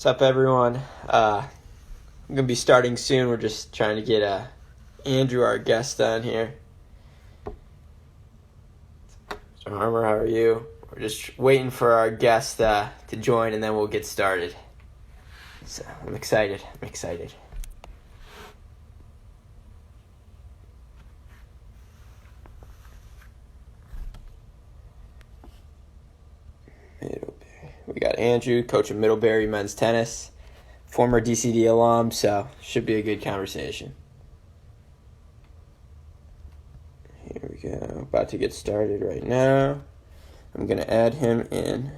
What's up, everyone? I'm gonna be starting soon. We're just trying to get Andrew, our guest, on here. So, Harmer, how are you? We're just waiting for our guest to join, and then we'll get started. So I'm excited. Middlebury. We got Andrew, coach of Middlebury men's tennis, former DCD alum, so should be a good conversation. Here we go. About to get started right now. I'm going to add him in.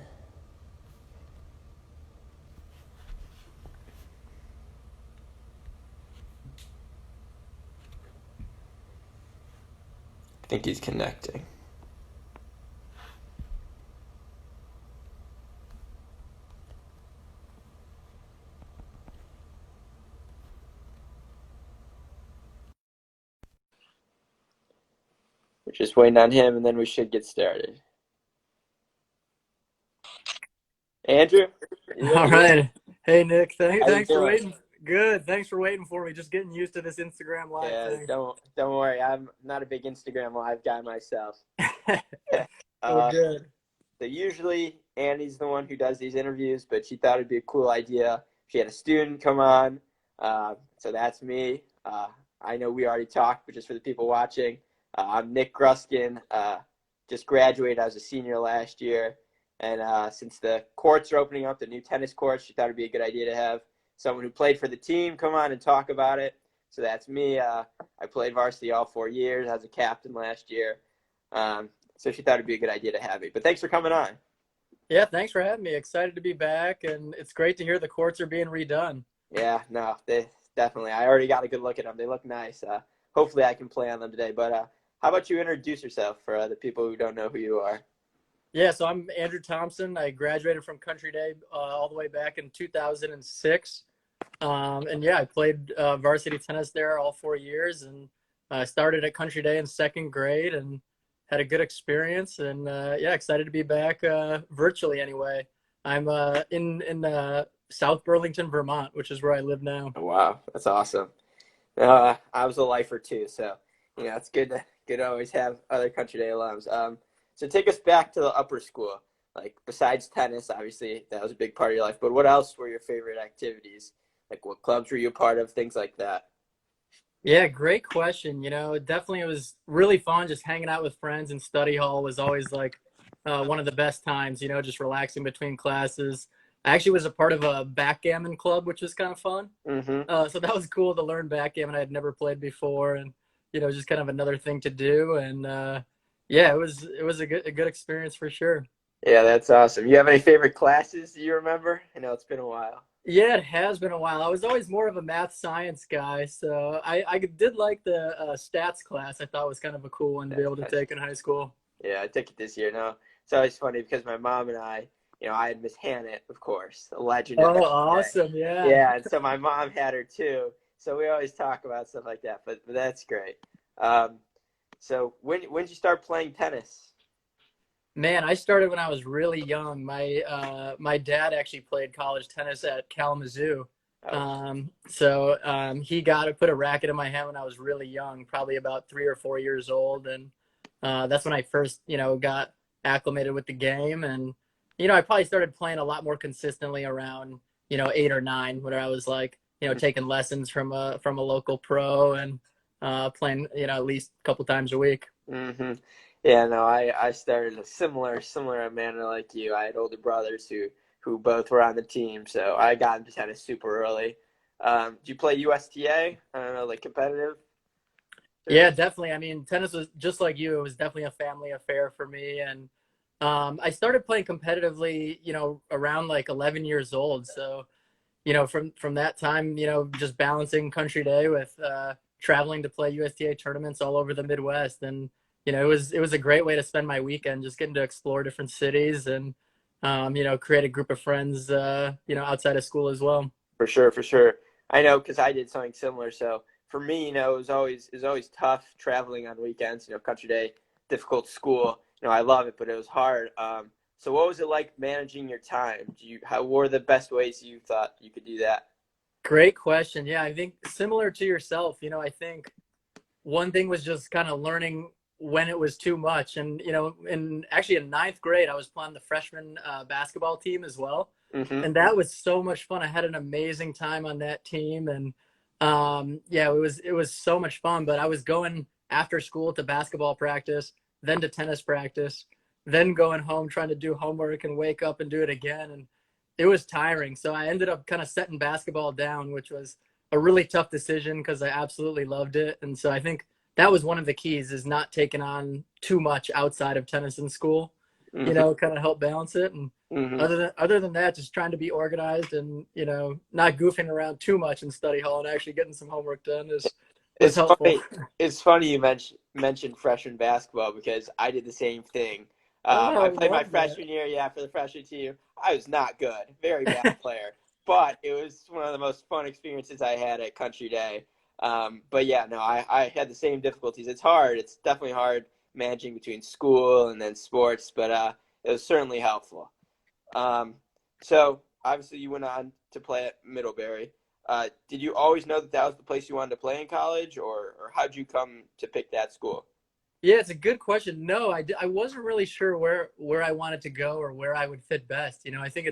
I think he's connecting. We're just waiting on him, and then we should get started. Andrew? All right. Hey, Nick. How you Thanks for doing? waiting. Good. Thanks for waiting for me. Just getting used to this Instagram live Yeah, thing. don't worry. I'm not a big Instagram live guy myself. Oh, uh, good. so usually Andy's the one who does these interviews, but she thought it'd be a cool idea. She had a student come on, so that's me. I know we already talked, but just for the people watching, I'm Nick Gruskin. Just graduated. I was a senior last year, and since the courts are opening up, the new tennis courts, she thought it'd be a good idea to have someone who played for the team come on and talk about it. So that's me. I played varsity all 4 years. I was a captain last year. So she thought it'd be a good idea to have me. But thanks for coming on. Yeah, thanks for having me. Excited to be back, and it's great to hear the courts are being redone. Yeah, no, they definitely. I already got a good look at them. They look nice. Hopefully I can play on them today. But how about you introduce yourself for the people who don't know who you are? Yeah, so I'm Andrew Thompson. I graduated from Country Day all the way back in 2006. And yeah, I played varsity tennis there all 4 years, and I started at Country Day in second grade and had a good experience. And yeah, excited to be back virtually anyway. I'm in South Burlington, Vermont, which is where I live now. Oh, wow, that's awesome. I was a lifer too, so it's good to always have other Country Day alums. So take us back to the upper school. Like besides tennis, obviously that was a big part of your life. But what else were your favorite activities? Like what clubs were you a part of? Things like that. Yeah, great question. Definitely it was really fun just hanging out with friends, and study hall was always like one of the best times, just relaxing between classes. I actually was a part of a backgammon club, which was kind of fun. Mm-hmm. So that was cool to learn backgammon. I had never played before, and just kind of another thing to do. And yeah, it was a good experience for sure. Yeah, that's awesome. You have any favorite classes you remember? I know it's been a while. Yeah, it has been a while. I was always more of a math science guy, so I did like the stats class. I thought was kind of a cool one to be able to take in high school. Yeah, I took it this year. No, it's always funny because my mom and I had Miss Hannett, of course, a legend at Oh, that day. awesome! Yeah. Yeah, and so my mom had her too. So we always talk about stuff like that. But that's great. Um, so when did you start playing tennis? Man, I started when I was really young. My dad actually played college tennis at Kalamazoo. Oh, He got to put a racket in my hand when I was really young, probably about 3 or 4 years old, and that's when I first, got acclimated with the game. And I probably started playing a lot more consistently around, 8 or 9, when I was like, taking lessons from a local pro and playing, at least a couple times a week. mm-hmm. Yeah, no, I started a similar manner like you. I had older brothers who both were on the team, so I got into tennis super early. Did you play USTA? I don't know, like competitive? Yeah, definitely. I mean, tennis was just like you. It was definitely a family affair for me. And I started playing competitively, around like 11 years old. So, from that time, just balancing Country Day with traveling to play USTA tournaments all over the Midwest. And, it was a great way to spend my weekend, just getting to explore different cities and, create a group of friends, outside of school as well. For sure, for sure. I know because I did something similar. So for me, it was always tough traveling on weekends. Country day, difficult school. I love it, but it was hard. So what was it like managing your time? What were the best ways you thought you could do that? Great question. Yeah, I think similar to yourself, I think one thing was just kind of learning when it was too much. And, actually in ninth grade, I was playing the freshman basketball team as well. Mm-hmm. And that was so much fun. I had an amazing time on that team. And yeah, it was so much fun. But I was going after school to basketball practice, then to tennis practice, then going home trying to do homework and wake up and do it again. And it was tiring. So I ended up kind of setting basketball down, which was a really tough decision because I absolutely loved it. And so I think that was one of the keys, is not taking on too much outside of tennis in school, Mm-hmm. kind of help balance it. And Mm-hmm. other than that, just trying to be organized and, not goofing around too much in study hall and actually getting some homework done was It's helpful. funny. It's funny you mentioned freshman basketball because I did the same thing. Oh, I I played my love that. freshman year, yeah, for the freshman team. I was not good, very bad player, but it was one of the most fun experiences I had at Country Day. But yeah, no, I had the same difficulties. It's hard. It's definitely hard managing between school and then sports, but it was certainly helpful. Um, so obviously you went on to play at Middlebury. Did you always know that that was the place you wanted to play in college, or how'd you come to pick that school? Yeah, it's a good question. No, I wasn't really sure where I wanted to go or where I would fit best. I think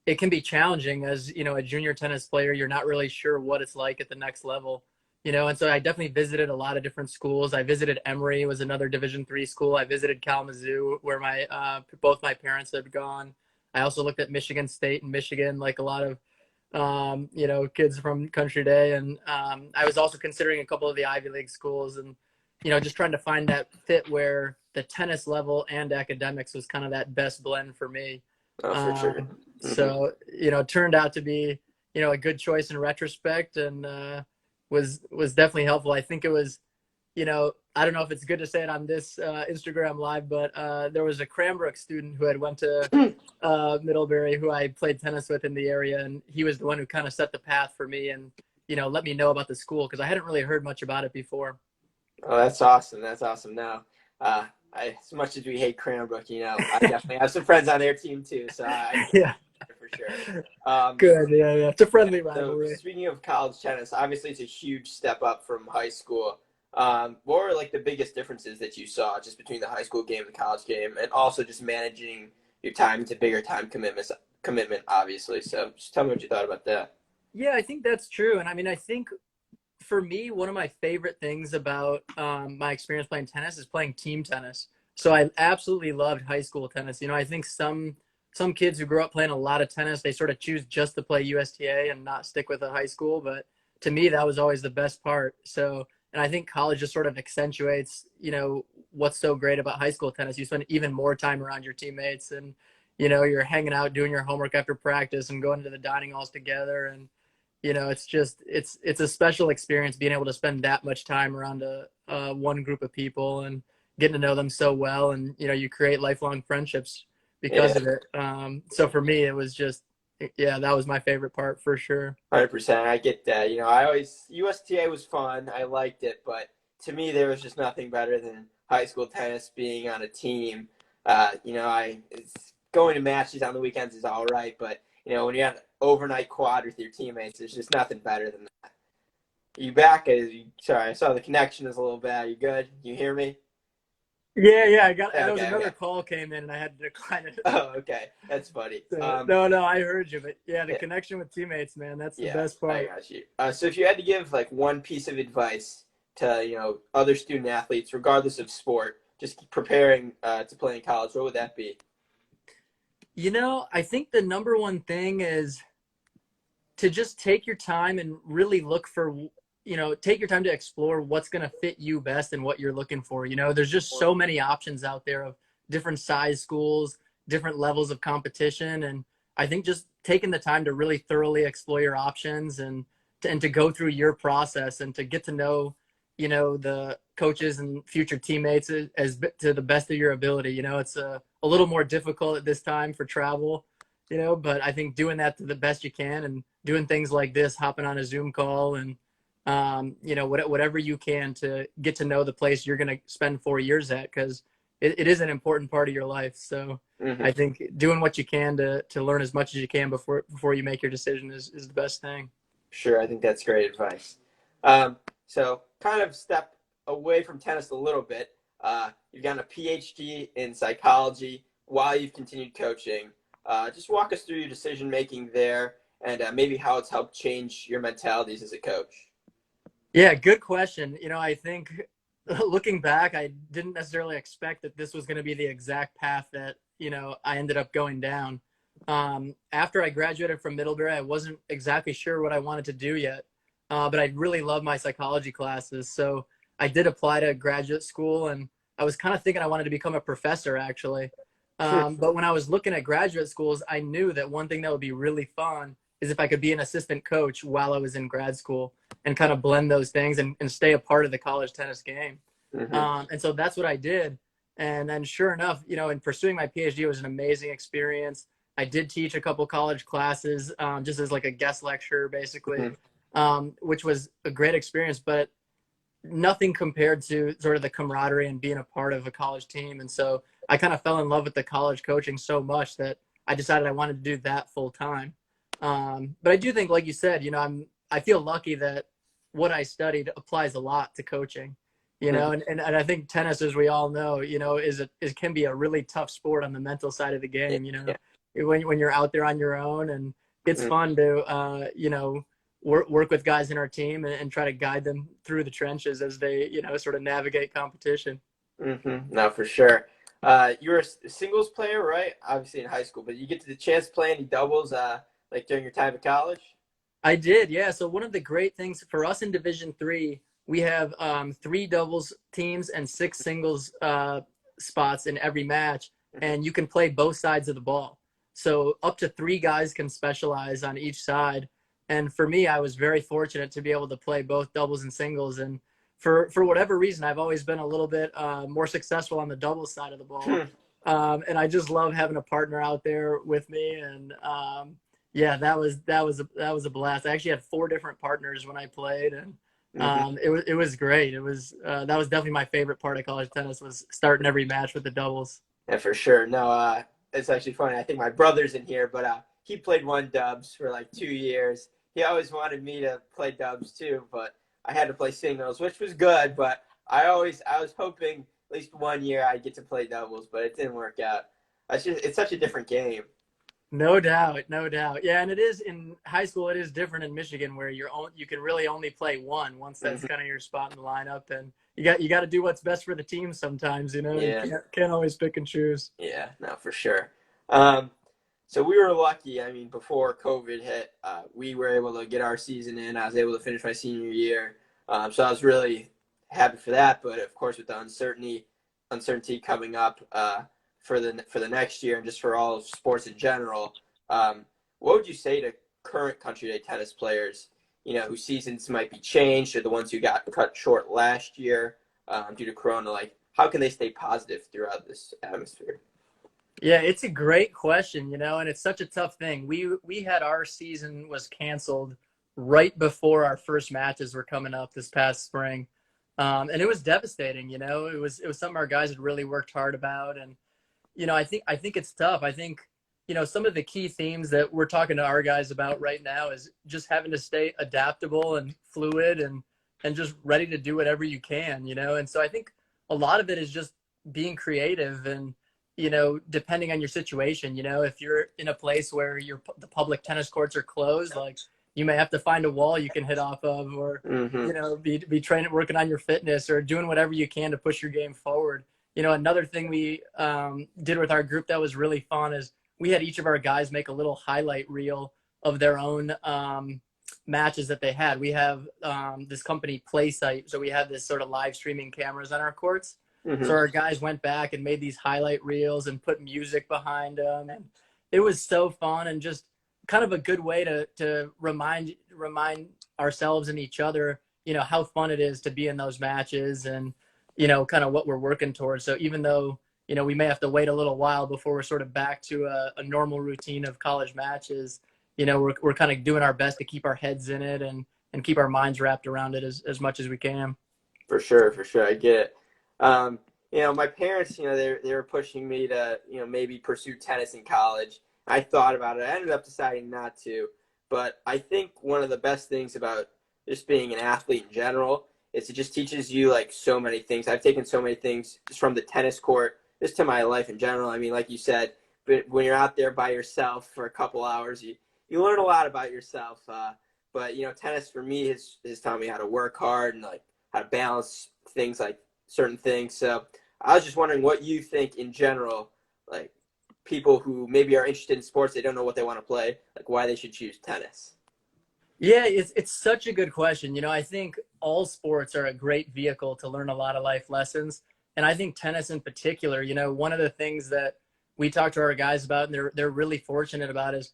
it can be challenging as, a junior tennis player. You're not really sure what it's like at the next level, and so I definitely visited a lot of different schools. I visited Emory, was another Division III school. I visited Kalamazoo, where my both my parents had gone. I also looked at Michigan State and Michigan, like a lot of kids from Country Day. And I was also considering a couple of the Ivy League schools, and, just trying to find that fit where the tennis level and academics was kind of that best blend for me. Oh, for sure. Hmm. So, it turned out to be, a good choice in retrospect, and was definitely helpful. I think it was, I don't know if it's good to say it on this Instagram live, but there was a Cranbrook student who had went to Middlebury, who I played tennis with in the area, and he was the one who kind of set the path for me and, let me know about the school because I hadn't really heard much about it before. Oh, that's awesome. That's awesome. Now, as much as we hate Cranbrook, I definitely have some friends on their team too, so I Yeah, for sure. Um, good. Yeah, yeah. It's a yeah. friendly So rivalry. speaking of college tennis, obviously it's a huge step up from high school. What were like the biggest differences that you saw just between the high school game and the college game, and also just managing your time to bigger time commitment, obviously. So just tell me what you thought about that. Yeah, I think that's true. And I mean, I think for me, one of my favorite things about my experience playing tennis is playing team tennis. So I absolutely loved high school tennis. I think some kids who grew up playing a lot of tennis, they sort of choose just to play USTA and not stick with a high school. But to me, that was always the best part. So, and I think college just sort of accentuates, what's so great about high school tennis. You spend even more time around your teammates, and, you're hanging out, doing your homework after practice and going to the dining halls together. And it's just it's a special experience being able to spend that much time around a one group of people and getting to know them so well. And you create lifelong friendships because Yeah, of it. So for me, it was just, yeah, that was my favorite part for sure. 100%. I get that. I always USTA was fun. I liked it, but to me, there was just nothing better than high school tennis being on a team. Going to matches on the weekends is all right, but when you have an overnight quad with your teammates, there's just nothing better than that. You back? Sorry, I saw the connection is a little bad. You good? You hear me? Yeah, I got. There was Okay, another okay. call came in and I had to decline it. Oh, okay. That's funny. So, no, I heard you, but yeah, the Yeah, connection with teammates, man, that's the yeah, best I part. got you. So if you had to give like one piece of advice to other student athletes, regardless of sport, just preparing to play in college, what would that be? I think the number one thing is to just take your time and really look for, take your time to explore what's going to fit you best and what you're looking for. There's just so many options out there of different size schools, different levels of competition. And I think just taking the time to really thoroughly explore your options and to go through your process and to get to know, the coaches and future teammates as to the best of your ability. It's a little more difficult at this time for travel, but I think doing that to the best you can and doing things like this, hopping on a Zoom call and, whatever you can to get to know the place you're going to spend 4 years at. Cause, it is an important part of your life. So I think doing what you can to learn as much as you can before you make your decision is the best thing. Sure, I think that's great advice. So kind of step away from tennis a little bit. You've gotten a PhD in psychology while you've continued coaching. Just walk us through your decision making there, and maybe how it's helped change your mentalities as a coach. Yeah, good question. I think looking back, I didn't necessarily expect that this was going to be the exact path that, I ended up going down. After I graduated from Middlebury, I wasn't exactly sure what I wanted to do yet, but I really loved my psychology classes. So I did apply to graduate school, and I was kind of thinking I wanted to become a professor, actually. But when I was looking at graduate schools, I knew that one thing that would be really fun is if I could be an assistant coach while I was in grad school and kind of blend those things and stay a part of the college tennis game. And so that's what I did. And then sure enough, in pursuing my PhD, it was an amazing experience. I did teach a couple college classes just as like a guest lecturer, basically, which was a great experience, but nothing compared to sort of the camaraderie and being a part of a college team. And so I kind of fell in love with the college coaching so much that I decided I wanted to do that full time. But I do think, like you said, I feel lucky that what I studied applies a lot to coaching, and I think tennis, as we all know, it can be a really tough sport on the mental side of the game, when you're out there on your own, and it's fun to, work with guys in our team and try to guide them through the trenches as they, sort of navigate competition. No, for sure. You're a singles player, right? Obviously in high school, but you get to the chance to play any doubles, like during your time at college? I did, yeah. So one of the great things for us in Division III, we have 3 doubles teams and 6 singles spots in every match, and you can play both sides of the ball. So up to 3 guys can specialize on each side. And for me, I was very fortunate to be able to play both doubles and singles. And for whatever reason, I've always been a little bit more successful on the doubles side of the ball. And I just love having a partner out there with me. And yeah, that was a blast. I actually had 4 different partners when I played, and it was great. It was that was definitely my favorite part of college tennis, was starting every match with the doubles. Yeah, for sure. No, it's actually funny. I think my brother's in here, but he played one dubs for like 2 years. He always wanted me to play dubs too, but I had to play singles, which was good. But I was hoping at least 1 year I'd get to play doubles, but it didn't work out. It's such a different game. No doubt, no doubt. Yeah, and it is in high school. It is different in Michigan, where you can really only play one once that's kind of your spot in the lineup, and you got to do what's best for the team sometimes. Yeah. You can't always pick and choose. Yeah, no, for sure. So we were lucky. I mean, before COVID hit, we were able to get our season in. I was able to finish my senior year, so I was really happy for that. But of course, with the uncertainty coming up for the next year, and just for all of sports in general, what would you say to current Country Day tennis players, whose seasons might be changed, or the ones who got cut short last year due to Corona? Like, how can they stay positive throughout this atmosphere? Yeah, it's a great question, and it's such a tough thing. We had our season was canceled right before our first matches were coming up this past spring, and it was devastating. It was something our guys had really worked hard about, and I think it's tough. I think some of the key themes that we're talking to our guys about right now is just having to stay adaptable and fluid and just ready to do whatever you can, And so I think a lot of it is just being creative and depending on your situation, if you're in a place where the public tennis courts are closed, like you may have to find a wall you can hit off of, or be training, working on your fitness, or doing whatever you can to push your game forward. Another thing we did with our group that was really fun is we had each of our guys make a little highlight reel of their own matches that they had. We have this company Playsight, so we have this sort of live streaming cameras on our courts. So our guys went back and made these highlight reels and put music behind them, and it was so fun and just kind of a good way to remind ourselves and each other, how fun it is to be in those matches and kind of what we're working towards. So even though we may have to wait a little while before we're sort of back to a normal routine of college matches, we're kind of doing our best to keep our heads in it and keep our minds wrapped around it as much as we can. For sure, I get it. My parents, they were pushing me to, maybe pursue tennis in college. I thought about it. I ended up deciding not to. But I think one of the best things about just being an athlete in general is it just teaches you like so many things. I've taken so many things just from the tennis court, just to my life in general. I mean, like you said, but when you're out there by yourself for a couple hours, you learn a lot about yourself. But tennis for me has taught me how to work hard and like how to balance things like certain things. So I was just wondering what you think in general, like people who maybe are interested in sports, they don't know what they want to play, like why they should choose tennis. Yeah, it's such a good question. I think all sports are a great vehicle to learn a lot of life lessons. And I think tennis in particular, one of the things that we talk to our guys about and they're really fortunate about is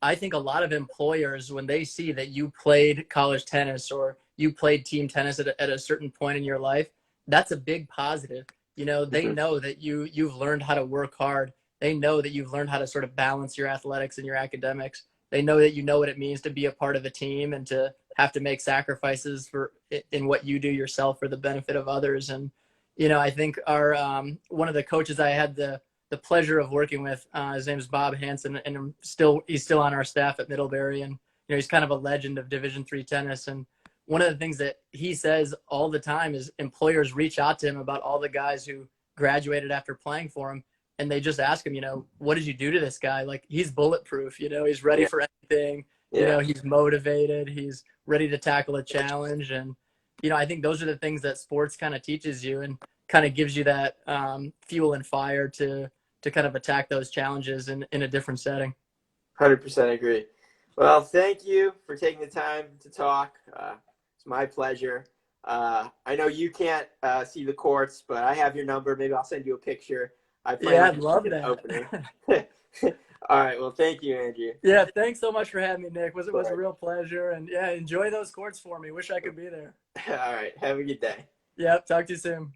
I think a lot of employers, when they see that you played college tennis or you played team tennis at a certain point in your life, that's a big positive. They Mm-hmm. know that you've learned how to work hard. They know that you've learned how to sort of balance your athletics and your academics. They know that you know what it means to be a part of a team and to have to make sacrifices in what you do yourself for the benefit of others. And I think our one of the coaches I had the pleasure of working with, his name is Bob Hansen, and he's still on our staff at Middlebury, and he's kind of a legend of Division III tennis. And one of the things that he says all the time is employers reach out to him about all the guys who graduated after playing for him, and they just ask him, what did you do to this guy? Like, he's bulletproof, he's ready Yeah. for anything, Yeah. he's motivated, he's ready to tackle a challenge. And, I think those are the things that sports kind of teaches you and kind of gives you that fuel and fire to kind of attack those challenges in a different setting. 100% agree. Well, thank you for taking the time to talk. It's my pleasure. I know you can't see the courts, but I have your number. Maybe I'll send you a picture. I plan Yeah, on I'd love an that. opening. All right. Well, thank you, Andrew. Yeah, thanks so much for having me, Nick. It All was a right. real pleasure. And yeah, enjoy those courts for me. Wish I could be there. All right. Have a good day. Yep, talk to you soon.